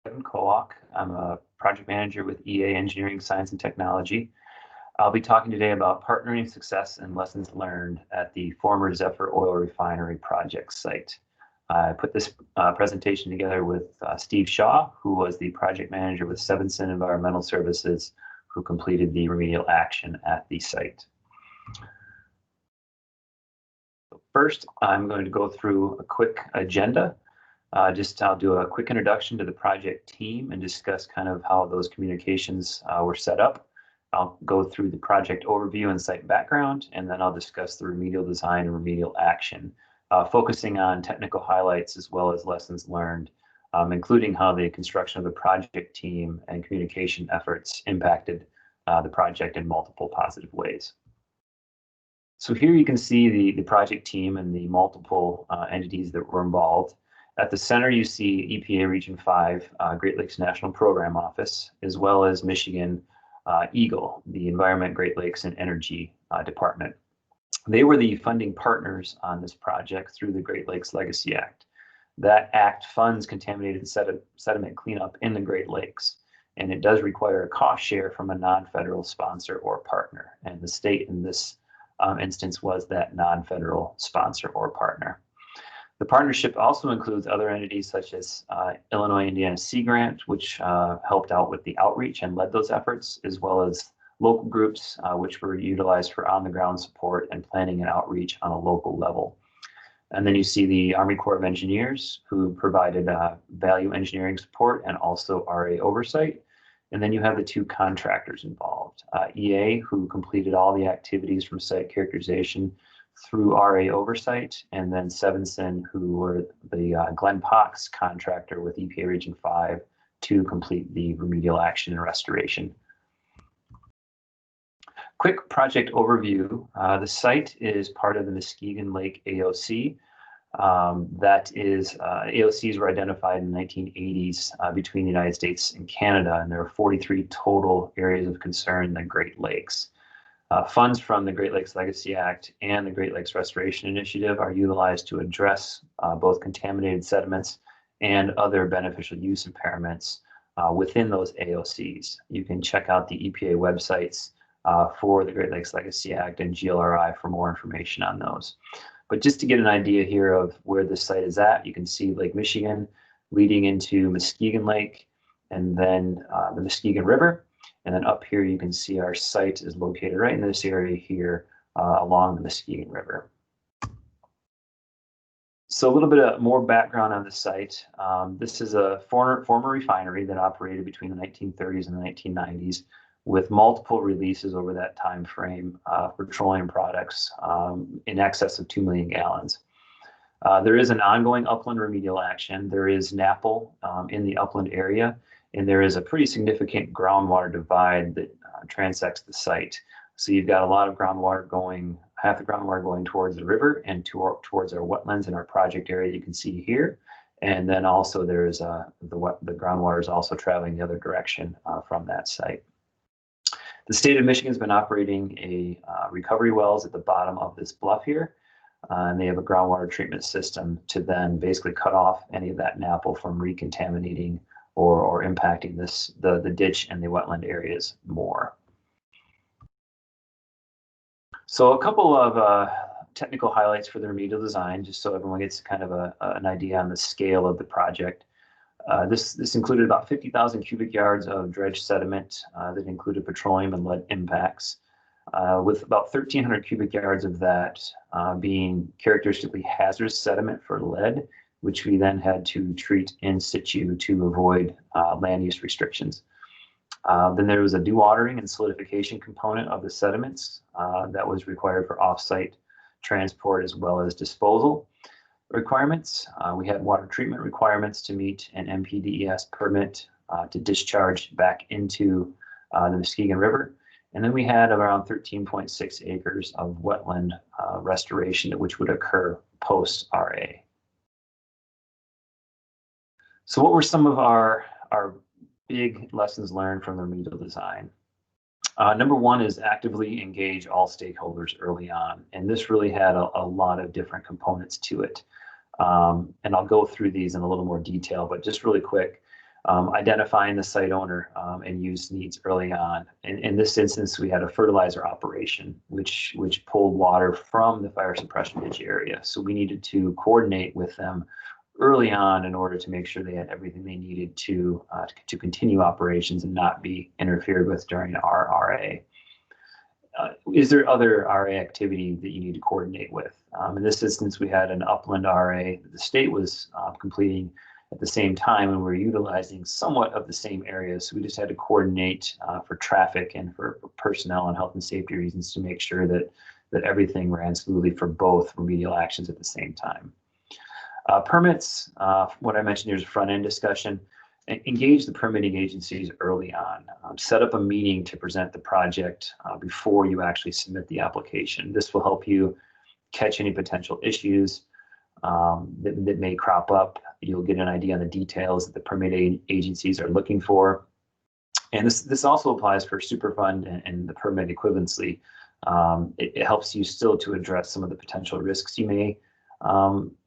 Kowalk. I'm a project manager with EA Engineering, Science, and Technology. I'll be talking today about partnering success and lessons learned at the former Zephyr oil refinery project site. I put this presentation together with Steve Shaw, who was the project manager with Sevenson Environmental Services, who completed the remedial action at the site. So first, I'm going to go through a quick agenda. I'll do a quick introduction to the project team and discuss kind of how those communications were set up. I'll go through the project overview and site background, and then I'll discuss the remedial design and remedial action, focusing on technical highlights as well as lessons learned, including how the construction of the project team and communication efforts impacted the project in multiple positive ways. So here you can see the project team and the multiple entities that were involved. At the center, you see EPA Region 5, Great Lakes National Program Office, as well as Michigan EGLE, the Environment, Great Lakes, and Energy Department. They were the funding partners on this project through the Great Lakes Legacy Act. That act funds contaminated sediment cleanup in the Great Lakes, and it does require a cost share from a non-federal sponsor or partner. And the state in this instance was that non-federal sponsor or partner. The partnership also includes other entities such as Illinois-Indiana Sea Grant, which helped out with the outreach and led those efforts, as well as local groups, which were utilized for on-the-ground support and planning and outreach on a local level. And then you see the Army Corps of Engineers, who provided value engineering support and also RA oversight. And then you have the two contractors involved, EA, who completed all the activities from site characterization through RA oversight, and then Sevenson, who were the Glen Pox contractor with EPA Region 5 to complete the remedial action and restoration. Quick project overview. The site is part of the Muskegon Lake AOC. AOCs were identified in the 1980s between the United States and Canada, and there are 43 total areas of concern in the Great Lakes. Funds from the Great Lakes Legacy Act and the Great Lakes Restoration Initiative are utilized to address both contaminated sediments and other beneficial use impairments within those AOCs. You can check out the EPA websites for the Great Lakes Legacy Act and GLRI for more information on those. But just to get an idea here of where this site is at, you can see Lake Michigan leading into Muskegon Lake, and then the Muskegon River. And then up here, you can see our site is located right in this area here along the Muskegon River. So a little bit more background on the site. This is a former refinery that operated between the 1930s and the 1990s with multiple releases over that time frame of petroleum products in excess of 2 million gallons. There is an ongoing upland remedial action. There is NAPL in the upland area, and there is a pretty significant groundwater divide that transects the site. So you've got a lot of groundwater going, half the groundwater going towards the river and towards our wetlands in our project area you can see here. And then also there's the groundwater is also traveling the other direction from that site. The state of Michigan has been operating a recovery wells at the bottom of this bluff here. And they have a groundwater treatment system to then basically cut off any of that NAPL from recontaminating or impacting the ditch and the wetland areas more. So a couple of technical highlights for the remedial design, just so everyone gets kind of an idea on the scale of the project. This included about 50,000 cubic yards of dredged sediment that included petroleum and lead impacts, with about 1,300 cubic yards of that being characteristically hazardous sediment for lead, which we then had to treat in situ to avoid land use restrictions. Then there was a dewatering and solidification component of the sediments that was required for off-site transport as well as disposal requirements. We had water treatment requirements to meet an MPDES permit to discharge back into the Muskegon River. And then we had around 13.6 acres of wetland restoration, which would occur post-RA. So what were some of our big lessons learned from the remedial design? Number one is actively engage all stakeholders early on. And this really had a lot of different components to it. And I'll go through these in a little more detail, but just really quick. Identifying the site owner and use needs early on. In this instance, we had a fertilizer operation, which pulled water from the fire suppression ditch area. So we needed to coordinate with them early on in order to make sure they had everything they needed to continue operations and not be interfered with during our RA. Is there other RA activity that you need to coordinate with? In this instance, we had an upland RA that the state was completing at the same time, and we're utilizing somewhat of the same areas. So we just had to coordinate for traffic and for personnel and health and safety reasons to make sure that everything ran smoothly for both remedial actions at the same time. Permits, what I mentioned here is a front-end discussion. Engage the permitting agencies early on. Set up a meeting to present the project before you actually submit the application. This will help you catch any potential issues that may crop up. You'll get an idea on the details that the permitting agencies are looking for. And this also applies for Superfund and the permit equivalency. It helps you still to address some of the potential risks you may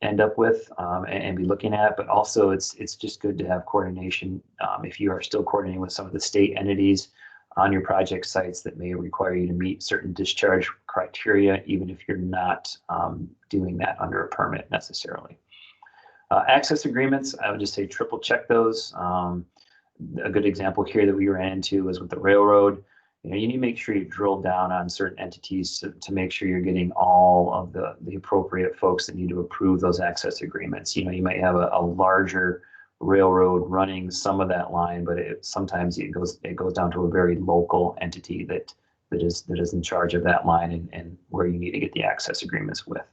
end up with and be looking at, but also it's just good to have coordination if you are still coordinating with some of the state entities on your project sites that may require you to meet certain discharge criteria, even if you're not doing that under a permit necessarily. Access agreements, I would just say triple check those. A good example here that we ran into was with the railroad. You need to make sure you drill down on certain entities to make sure you're getting all of the appropriate folks that need to approve those access agreements. You might have a larger railroad running some of that line, but sometimes it goes down to a very local entity that is in charge of that line and where you need to get the access agreements with.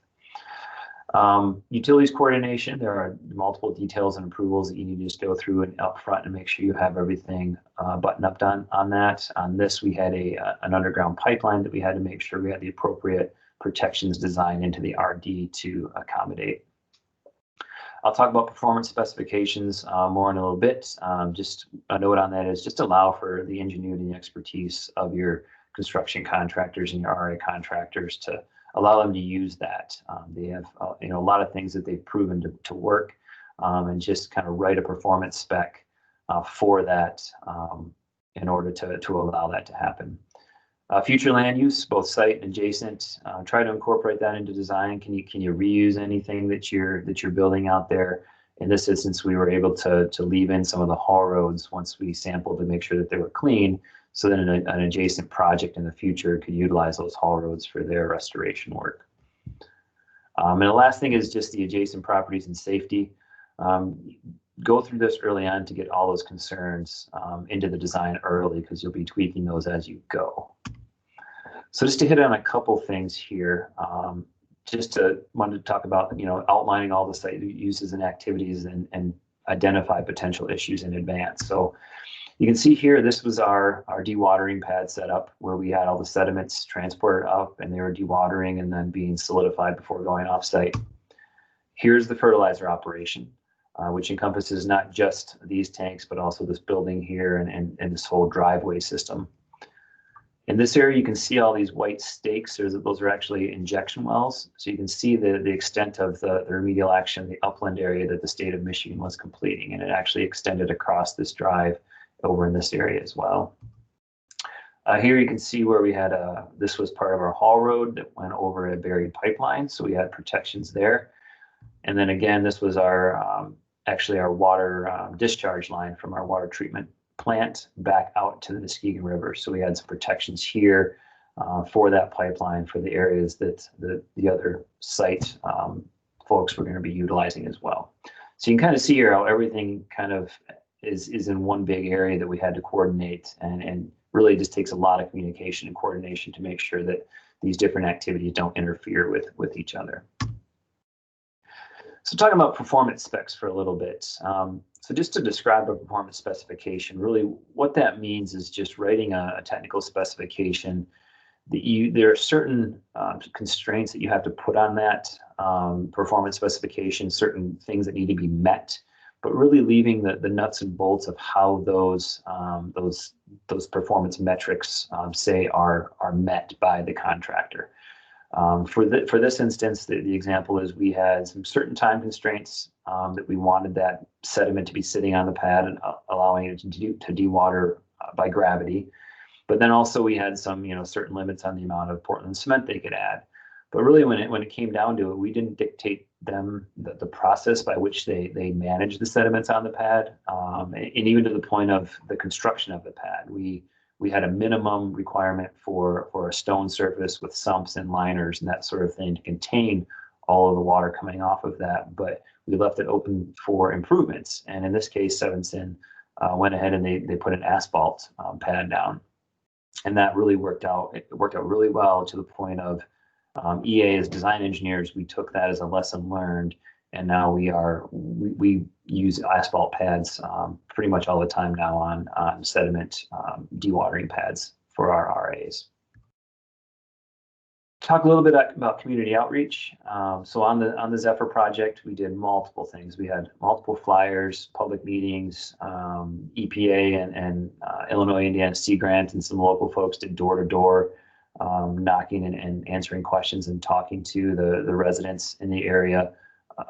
Utilities coordination, there are multiple details and approvals that you need to just go through and up front and make sure you have everything buttoned up on that. On this, we had an underground pipeline that we had to make sure we had the appropriate protections designed into the RD to accommodate. I'll talk about performance specifications more in a little bit. Just a note on that is just allow for the ingenuity and expertise of your construction contractors and your RA contractors to allow them to use that. They have a lot of things that they've proven to work, and just kind of write a performance spec for that in order to allow that to happen. Future land use, both site and adjacent, try to incorporate that into design. Can you reuse anything that you're building out there? In this instance, we were able to leave in some of the haul roads once we sampled to make sure that they were clean, so that an adjacent project in the future could utilize those haul roads for their restoration work. And the last thing is just the adjacent properties and safety. Go through this early on to get all those concerns into the design early, because you'll be tweaking those as you go. So just to hit on a couple things here, wanted to talk about outlining all the site uses and activities and identify potential issues in advance. So you can see here, this was our dewatering pad setup, where we had all the sediments transported up and they were dewatering and then being solidified before going off site. Here's the fertilizer operation, which encompasses not just these tanks, but also this building here and this whole driveway system. In this area, you can see all these white stakes. Those are actually injection wells. So you can see the extent of the remedial action, the upland area that the state of Michigan was completing, and it actually extended across this drive over in this area as well. Here you can see where we had this was part of our haul road that went over a buried pipeline, so we had protections there. And then again, this was actually our water discharge line from our water treatment plant back out to the Muskegon River. So we had some protections here for that pipeline for the areas that the other site folks were going to be utilizing as well. So you can kind of see here how everything kind of is in one big area that we had to coordinate, and really just takes a lot of communication and coordination to make sure that these different activities don't interfere with each other. So talking about performance specs for a little bit. So just to describe a performance specification, really what that means is just writing a technical specification that there are certain constraints that you have to put on that performance specification, certain things that need to be met, but really leaving the nuts and bolts of how those performance metrics say are met by the contractor. For this instance, the example is we had some certain time constraints that we wanted that sediment to be sitting on the pad and allowing it to dewater by gravity. But then also we had some, certain limits on the amount of Portland cement they could add. But really, when it came down to it, we didn't dictate them the process by which they manage the sediments on the pad, and even to the point of the construction of the pad. We had a minimum requirement for a stone surface with sumps and liners and that sort of thing to contain all of the water coming off of that. But we left it open for improvements. And in this case, Sevenson went ahead and they put an asphalt pad down, and that really worked out. It worked out really well to the point of EA as design engineers. We took that as a lesson learned, and now we use asphalt pads pretty much all the time now on sediment dewatering pads for our RAs. Talk a little bit about community outreach. So on the Zephyr project, we did multiple things. We had multiple flyers, public meetings, EPA and Illinois Indiana Sea Grant, and some local folks did door-to-door knocking and answering questions and talking to the residents in the area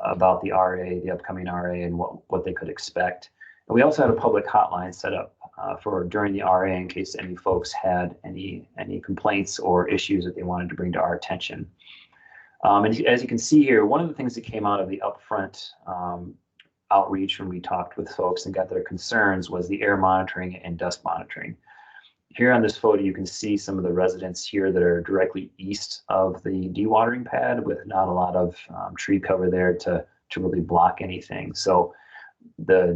about the RA, the upcoming RA, and what they could expect. And we also had a public hotline set up for during the RA in case any folks had any complaints or issues that they wanted to bring to our attention. And as you can see here, one of the things that came out of the upfront outreach when we talked with folks and got their concerns was the air monitoring and dust monitoring. Here on this photo, you can see some of the residents here that are directly east of the dewatering pad with not a lot of tree cover there to really block anything. So the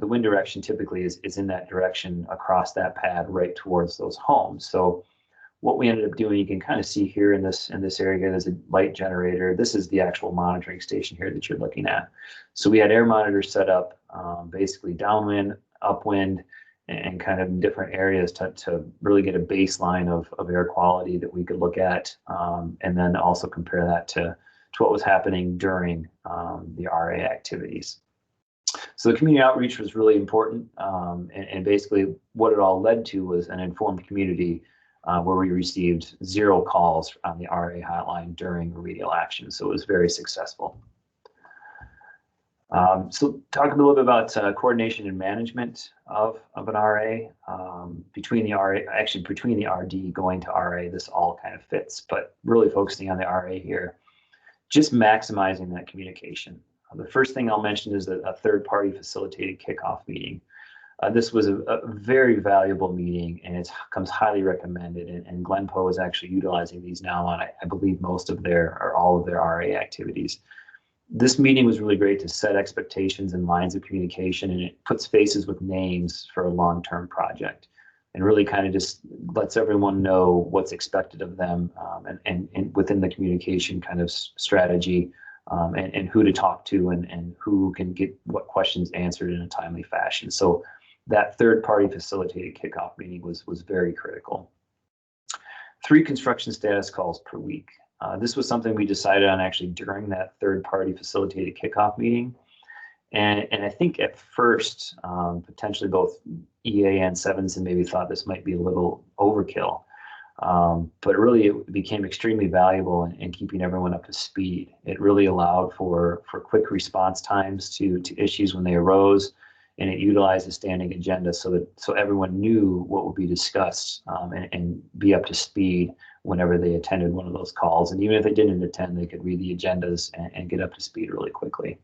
wind direction typically is in that direction across that pad right towards those homes. So what we ended up doing, you can kind of see here in this area here, there's a light generator. This is the actual monitoring station here that you're looking at. So we had air monitors set up basically downwind, upwind, and kind of in different areas to really get a baseline of air quality that we could look at, and then also compare that to what was happening during the RA activities. So the community outreach was really important, and basically what it all led to was an informed community where we received 0 calls on the RA hotline during remedial action. So it was very successful. So talk a little bit about coordination and management of an RA. Between the RD going to RA, this all kind of fits, but really focusing on the RA here, just maximizing that communication. The first thing I'll mention is a third-party facilitated kickoff meeting. This was a very valuable meeting, and it comes highly recommended. And Glenpo is actually utilizing these now on, I believe, most of their or all of their RA activities. This meeting was really great to set expectations and lines of communication, and it puts faces with names for a long-term project, and really kind of just lets everyone know what's expected of them, and within the communication kind of strategy, and who to talk to and who can get what questions answered in a timely fashion. So that third-party facilitated kickoff meeting was very critical. 3 construction status calls per week. This was something we decided on actually during that third-party facilitated kickoff meeting. And I think at first, potentially both EA and Sevenson maybe thought this might be a little overkill. But really it became extremely valuable in keeping everyone up to speed. It really allowed for quick response times to issues when they arose, and it utilized a standing agenda so everyone knew what would be discussed, and be up to speed whenever they attended one of those calls. And even if they didn't attend, they could read the agendas and get up to speed really quickly.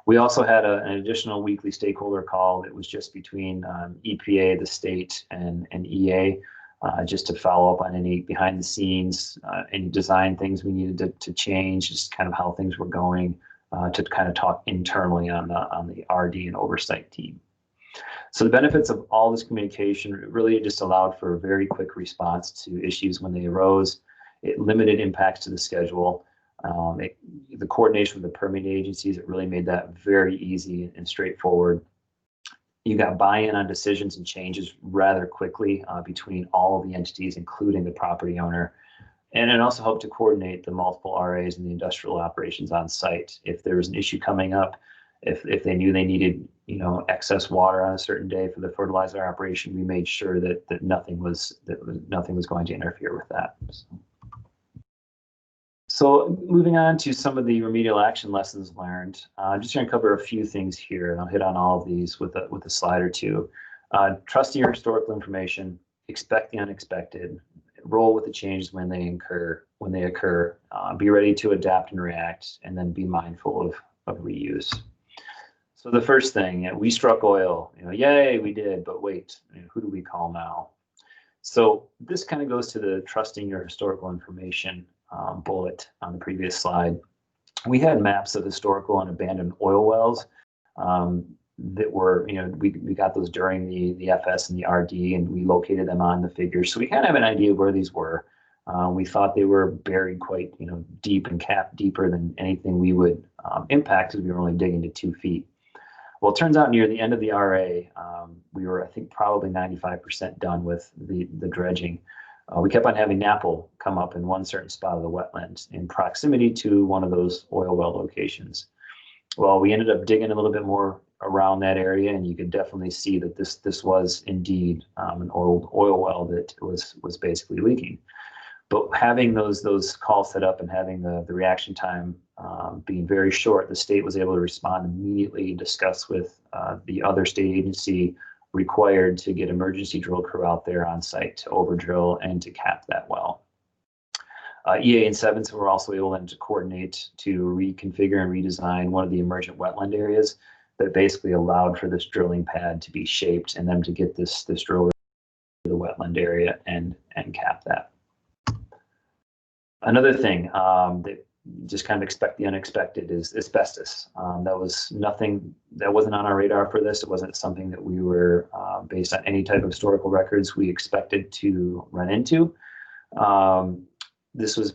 We also had an additional weekly stakeholder call that was just between EPA, the state, and EA, just to follow up on any behind the scenes, any design things we needed to change, just kind of how things were going, to kind of talk internally on the RD and oversight team. So the benefits of all this communication really just allowed for a very quick response to issues when they arose. It limited impacts to the schedule. The coordination with the permitting agencies, it really made that very easy and straightforward. You got buy-in on decisions and changes rather quickly between all of the entities, including the property owner. And it also helped to coordinate the multiple RAs and the industrial operations on site. If there was an issue coming up, if they knew they needed, excess water on a certain day for the fertilizer operation, we made sure that nothing was going to interfere with that. So moving on to some of the remedial action lessons learned, I'm just going to cover a few things here, and I'll hit on all of these with a slide or two. Trust your historical information, expect the unexpected, roll with the changes when they occur, be ready to adapt and react, and then be mindful of reuse. So the first thing, we struck oil, yay, we did, but wait, who do we call now? So this kind of goes to the trusting your historical information bullet on the previous slide. We had maps of historical and abandoned oil wells that were, we got those during the FS and the RD, and we located them on the figures. So we kind of have an idea of where these were. We thought they were buried quite, deep and capped deeper than anything we would impact, because we were only digging to 2 feet. Well, it turns out near the end of the RA, we were, I think, probably 95% done with the dredging. We kept on having NAPL come up in one certain spot of the wetland in proximity to one of those oil well locations. Well, we ended up digging a little bit more around that area, and you could definitely see that this was indeed an old oil well that was basically leaking. But having those calls set up and having the reaction time being very short, the state was able to respond immediately and discuss with the other state agency required to get emergency drill crew out there on site to over drill and to cap that well. EA and Sevenson were also able then to coordinate to reconfigure and redesign one of the emergent wetland areas that basically allowed for this drilling pad to be shaped and them to get this drill to the wetland area and cap that. Another thing that just kind of expect the unexpected is asbestos. That was nothing that wasn't on our radar for this. It wasn't something that we were, based on any type of historical records, we expected to run into. This was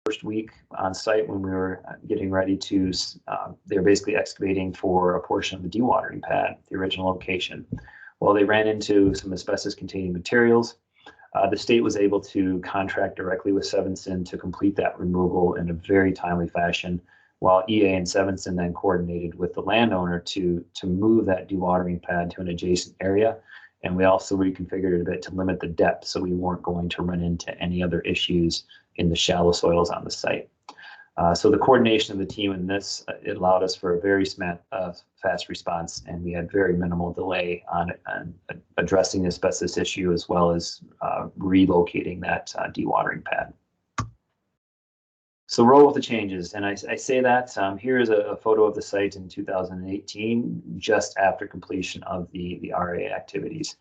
first week on site when we were getting ready to, they were basically excavating for a portion of the dewatering pad, the original location. Well, they ran into some asbestos containing materials. The state was able to contract directly with Sevenson to complete that removal in a very timely fashion, while EA and Sevenson then coordinated with the landowner to move that dewatering pad to an adjacent area. And we also reconfigured it a bit to limit the depth, so we weren't going to run into any other issues in the shallow soils on the site. So the coordination of the team in this, it allowed us for a very fast response, and we had very minimal delay on addressing the asbestos issue, as well as relocating that dewatering pad. So roll with the changes, and I say that here is a photo of the site in 2018, just after completion of the RA activities.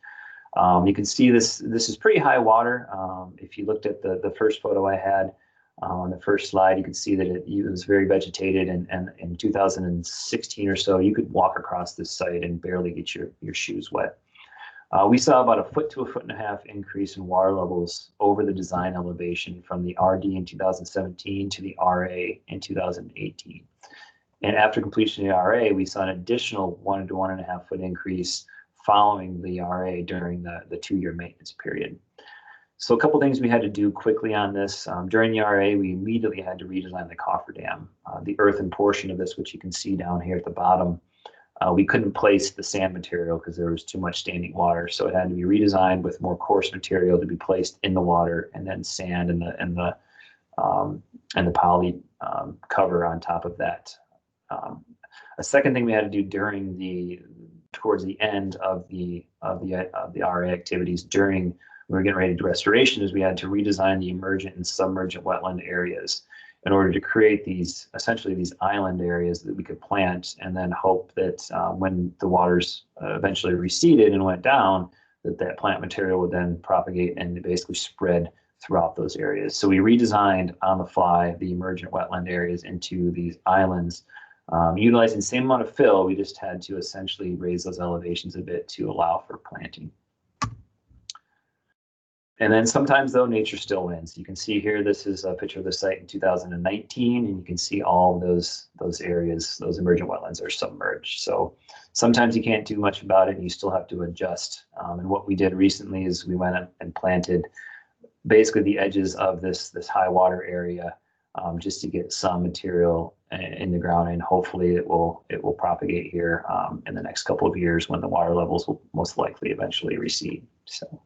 You can see this is pretty high water. If you looked at the first photo I had, on the first slide, you can see that it was very vegetated, and in 2016 or so, you could walk across this site and barely get your shoes wet. We saw about a 1 to 1.5 foot increase in water levels over the design elevation from the RD in 2017 to the RA in 2018. And after completion of the RA, we saw an additional 1 to 1.5 foot increase following the RA during the 2-year maintenance period. So a couple things we had to do quickly on this. During the RA, we immediately had to redesign the cofferdam. The earthen portion of this, which you can see down here at the bottom, we couldn't place the sand material because there was too much standing water. So it had to be redesigned with more coarse material to be placed in the water, and then sand and the poly cover on top of that. A second thing we had to do towards the end of the RA activities during we were getting ready to do restoration is we had to redesign the emergent and submergent wetland areas in order to create essentially these island areas that we could plant, and then hope that when the waters eventually receded and went down, that plant material would then propagate and basically spread throughout those areas. So we redesigned on the fly the emergent wetland areas into these islands, utilizing the same amount of fill. We just had to essentially raise those elevations a bit to allow for planting. And then sometimes, though, nature still wins. You can see here, this is a picture of the site in 2019, and you can see all of those areas, those emergent wetlands are submerged. So sometimes you can't do much about it, and you still have to adjust. And what we did recently is we went and planted basically the edges of this high water area, just to get some material in the ground, and hopefully it will propagate here in the next couple of years when the water levels will most likely eventually recede. So.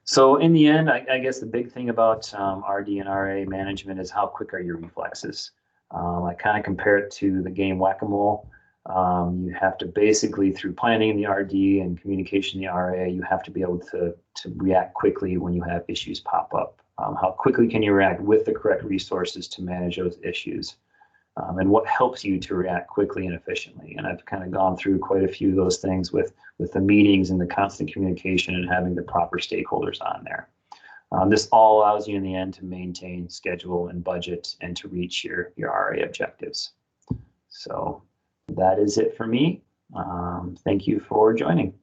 So in the end, I guess the big thing about RD and RA management is how quick are your reflexes. I kind of compare it to the game whack-a-mole. You have to basically, through planning in the RD and communication in the RA, you have to be able to react quickly when you have issues pop up. How quickly can you react with the correct resources to manage those issues? And what helps you to react quickly and efficiently. And I've kind of gone through quite a few of those things with the meetings and the constant communication and having the proper stakeholders on there. This all allows you in the end to maintain schedule and budget and to reach your RA objectives. So that is it for me. Thank you for joining.